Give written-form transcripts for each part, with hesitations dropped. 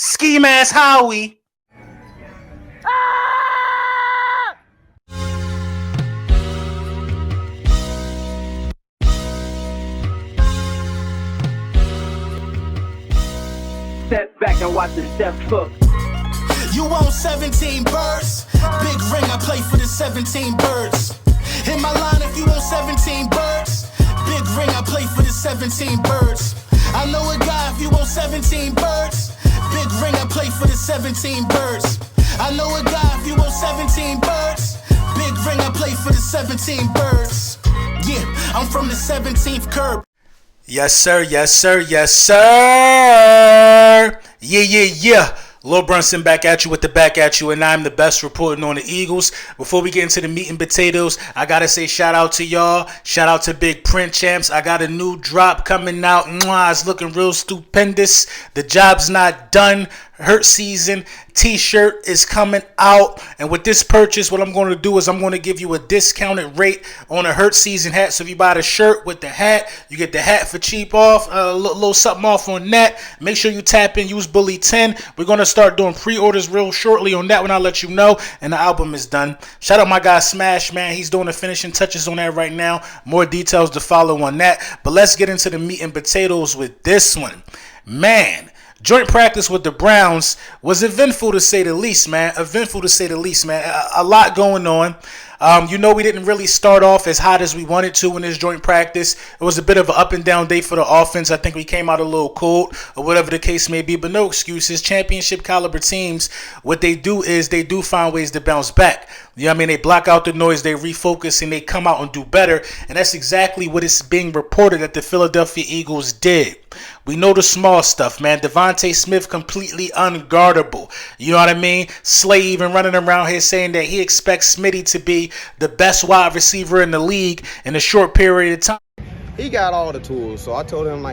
Ski Mask Howie. Step back and watch the step cook. You want 17 birds? Big ring, I play for the 17 birds. Hit my line if you want 17 birds. Big ring, I play for the 17 birds. I know a guy if you want 17 birds. Big ring, I play for the 17 birds. I know a guy if you want 17 birds. Big ring, I play for the 17 birds. Yeah, I'm from the 17th curb. Yes, sir. Yes, sir. Yes, sir. Yeah. Lil Brunson back at you with the back at you, and I'm the best reporting on the Eagles. Before we get into the meat and potatoes, I gotta say shout out to y'all. Shout out to Big Print Champs. I got a new drop coming out. Mwah, it's looking real stupendous. The job's not done. Hurt season t-shirt is coming out, and with this purchase, what I'm going to do is I'm going to give you a discounted rate on a Hurt season hat. So if you buy the shirt with the hat, you get the hat for cheap off, a little something off on that. Make sure you tap in, use Bully 10. We're going to start doing pre-orders real shortly on that one. I'll let you know, and the album is done. Shout out my guy Smash, man. He's doing the finishing touches on that right now. More details to follow on that, but let's get into the meat and potatoes with this one, man. Joint practice with the Browns was eventful to say the least, man. A lot going on. We didn't really start off as hot as we wanted to in this joint practice. It was a bit of an up and down day for the offense. I think we came out a little cold or whatever the case may be, but no excuses. Championship caliber teams, what they do is they do find ways to bounce back. You know what I mean? They block out the noise, they refocus, and they come out and do better. And that's exactly what is being reported that the Philadelphia Eagles did. We know the small stuff, man. Devontae Smith completely unguardable. You know what I mean? Slay even running around here saying that he expects Smitty to be the best wide receiver in the league in a short period of time. He got all the tools, so I told him,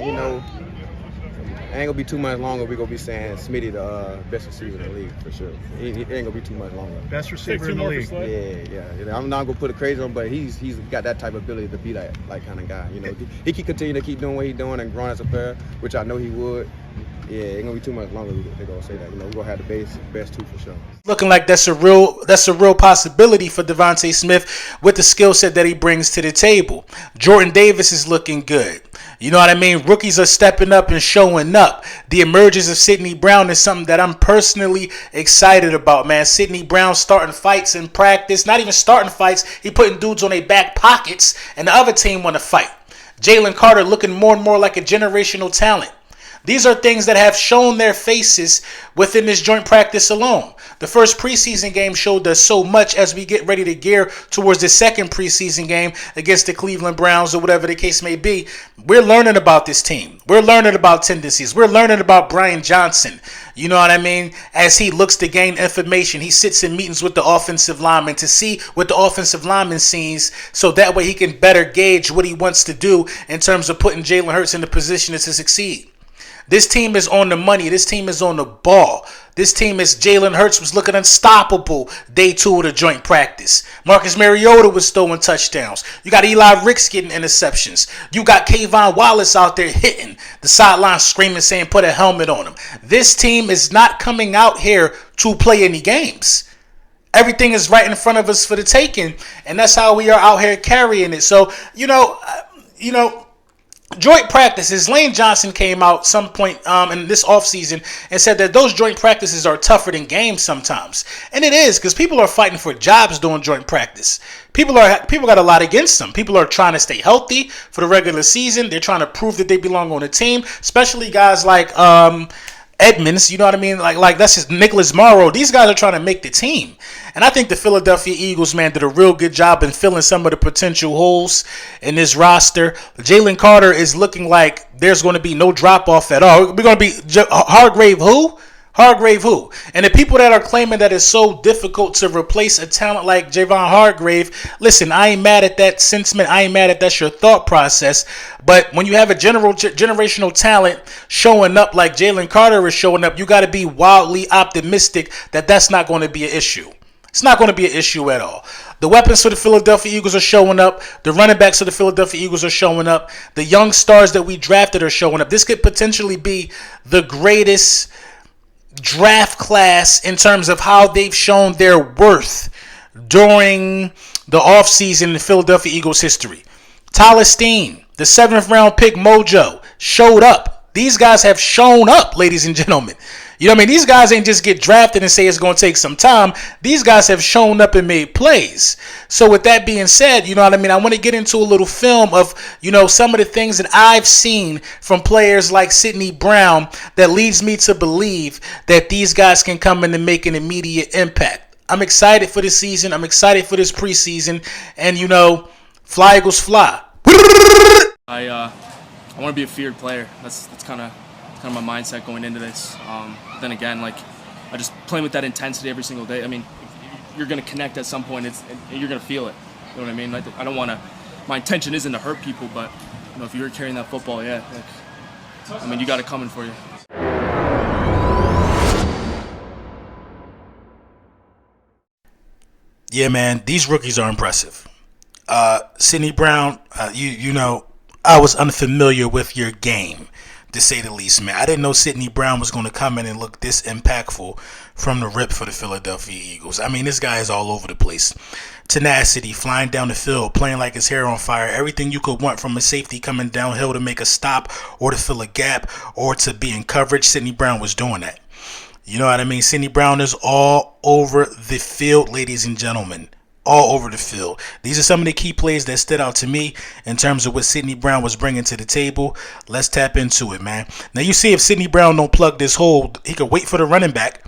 it ain't gonna be too much longer. We're gonna be saying Smitty the best receiver in the league for sure. It ain't gonna be too much longer. Best receiver in the league. Yeah. I'm not gonna put it crazy on him, but he's got that type of ability to be that kind of guy. He can continue to keep doing what he's doing and growing as a player, which I know he would. Yeah, it ain't gonna be too much longer. They're gonna say that. We're gonna have the best two for sure. Looking like that's a real possibility for Devontae Smith with the skill set that he brings to the table. Jordan Davis is looking good. You know what I mean? Rookies are stepping up and showing up. The emergence of Sidney Brown is something that I'm personally excited about, man. Sidney Brown starting fights in practice. Not even starting fights. He putting dudes on their back pockets, and the other team want to fight. Jalen Carter looking more and more like a generational talent. These are things that have shown their faces within this joint practice alone. The first preseason game showed us so much as we get ready to gear towards the second preseason game against the Cleveland Browns or whatever the case may be. We're learning about this team. We're learning about tendencies. We're learning about Brian Johnson. You know what I mean? As he looks to gain information, he sits in meetings with the offensive lineman to see what the offensive lineman sees so that way he can better gauge what he wants to do in terms of putting Jalen Hurts in the position to succeed. This team is on the money. This team is on the ball. This team is Jalen Hurts was looking unstoppable day 2 of the joint practice. Marcus Mariota was throwing touchdowns. You got Eli Ricks getting interceptions. You got Kayvon Wallace out there hitting the sideline screaming saying put a helmet on him. This team is not coming out here to play any games. Everything is right in front of us for the taking, and that's how we are out here carrying it. So, joint practices, Lane Johnson came out some point in this offseason and said that those joint practices are tougher than games sometimes. And it is, because people are fighting for jobs doing joint practice. People got a lot against them. People are trying to stay healthy for the regular season. They're trying to prove that they belong on the team, especially guys like Edmonds, you know what I mean? Like that's just Nicholas Morrow. These guys are trying to make the team. And I think the Philadelphia Eagles, man, did a real good job in filling some of the potential holes in this roster. Jalen Carter is looking like there's going to be no drop-off at all. We're going to be Hargrave who? And the people that are claiming that it's so difficult to replace a talent like Javon Hargrave, listen, I ain't mad at that sentiment. I ain't mad at that's your thought process. But when you have a generational talent showing up like Jalen Carter is showing up, you got to be wildly optimistic that that's not going to be an issue. It's not going to be an issue at all. The weapons for the Philadelphia Eagles are showing up. The running backs of the Philadelphia Eagles are showing up. The young stars that we drafted are showing up. This could potentially be the greatest draft class in terms of how they've shown their worth during the offseason in Philadelphia Eagles history. Tyler Steen, the 7th round pick mojo, showed up. These guys have shown up, ladies and gentlemen. You know what I mean? These guys ain't just get drafted and say it's going to take some time. These guys have shown up and made plays. So with that being said, you know what I mean? I want to get into a little film of, you know, some of the things that I've seen from players like Sidney Brown that leads me to believe that these guys can come in and make an immediate impact. I'm excited for this season. I'm excited for this preseason. And, you know, fly Eagles fly. I want to be a feared player. That's kind of my mindset going into this. Then again, like, I just playing with that intensity every single day. I mean, you're gonna connect at some point. You're gonna feel it. You know what I mean? I don't want to. My intention isn't to hurt people, but you know, if you're carrying that football, yeah, like, I mean, you got it coming for you. Yeah, man, these rookies are impressive. Sidney Brown, you know, I was unfamiliar with your game, to say the least, man. I didn't know Sidney Brown was going to come in and look this impactful from the rip for the Philadelphia Eagles. I mean, this guy is all over the place. Tenacity, flying down the field, playing like his hair on fire. Everything you could want from a safety coming downhill to make a stop or to fill a gap or to be in coverage. Sidney Brown was doing that. You know what I mean? Sidney Brown is all over the field, ladies and gentlemen. All over the field. These are some of the key plays that stood out to me in terms of what Sidney Brown was bringing to the table. Let's tap into it, man. Now, you see, if Sidney Brown don't plug this hole, he could wait for the running back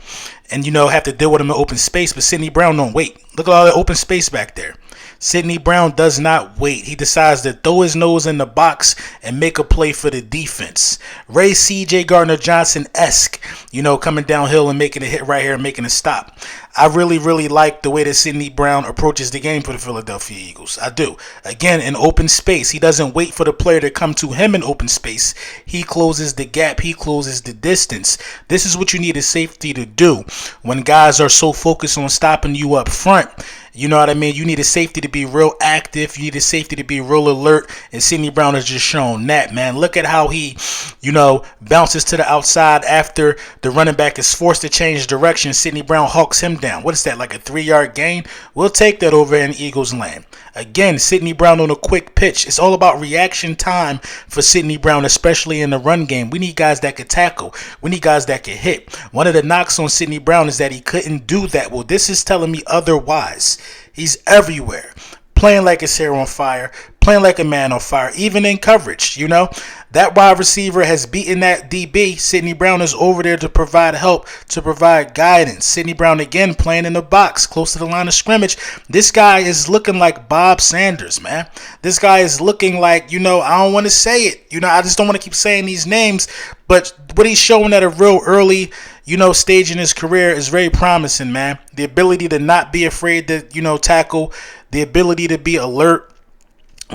and, you know, have to deal with him in open space, but Sidney Brown don't wait. Look at all that open space back there. Sidney Brown does not wait. He decides to throw his nose in the box and make a play for the defense. Ray C.J. Gardner-Johnson-esque, you know, coming downhill and making a hit right here and making a stop. I really like the way that Sidney Brown approaches the game for the Philadelphia Eagles. I do. Again, in open space, he doesn't wait for the player to come to him in open space. He closes the gap. He closes the distance. This is what you need a safety to do when guys are so focused on stopping you up front. You know what I mean? You need a safety to be real active. You need a safety to be real alert. And Sidney Brown has just shown that, man. Look at how he, you know, bounces to the outside after the running back is forced to change direction. Sidney Brown hawks him down. What is that, like a 3-yard gain? We'll take that over in Eagles land. Again, Sidney Brown on a quick pitch. It's all about reaction time for Sidney Brown, especially in the run game. We need guys that could tackle. We need guys that could hit. One of the knocks on Sidney Brown is that he couldn't do that. Well, this is telling me otherwise. He's everywhere, playing like his hair on fire, playing like a man on fire, even in coverage, you know. That wide receiver has beaten that DB. Sidney Brown is over there to provide help, to provide guidance. Sidney Brown again playing in the box, close to the line of scrimmage. This guy is looking like Bob Sanders, man. This guy is looking like, you know, I don't want to say it. You know, I just don't want to keep saying these names. But what he's showing at a real early, you know, stage in his career is very promising, man. The ability to not be afraid to, you know, tackle, the ability to be alert,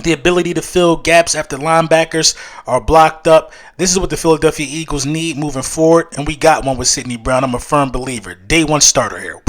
the ability to fill gaps after linebackers are blocked up. This is what the Philadelphia Eagles need moving forward, and we got one with Sidney Brown. I'm a firm believer. Day one starter here.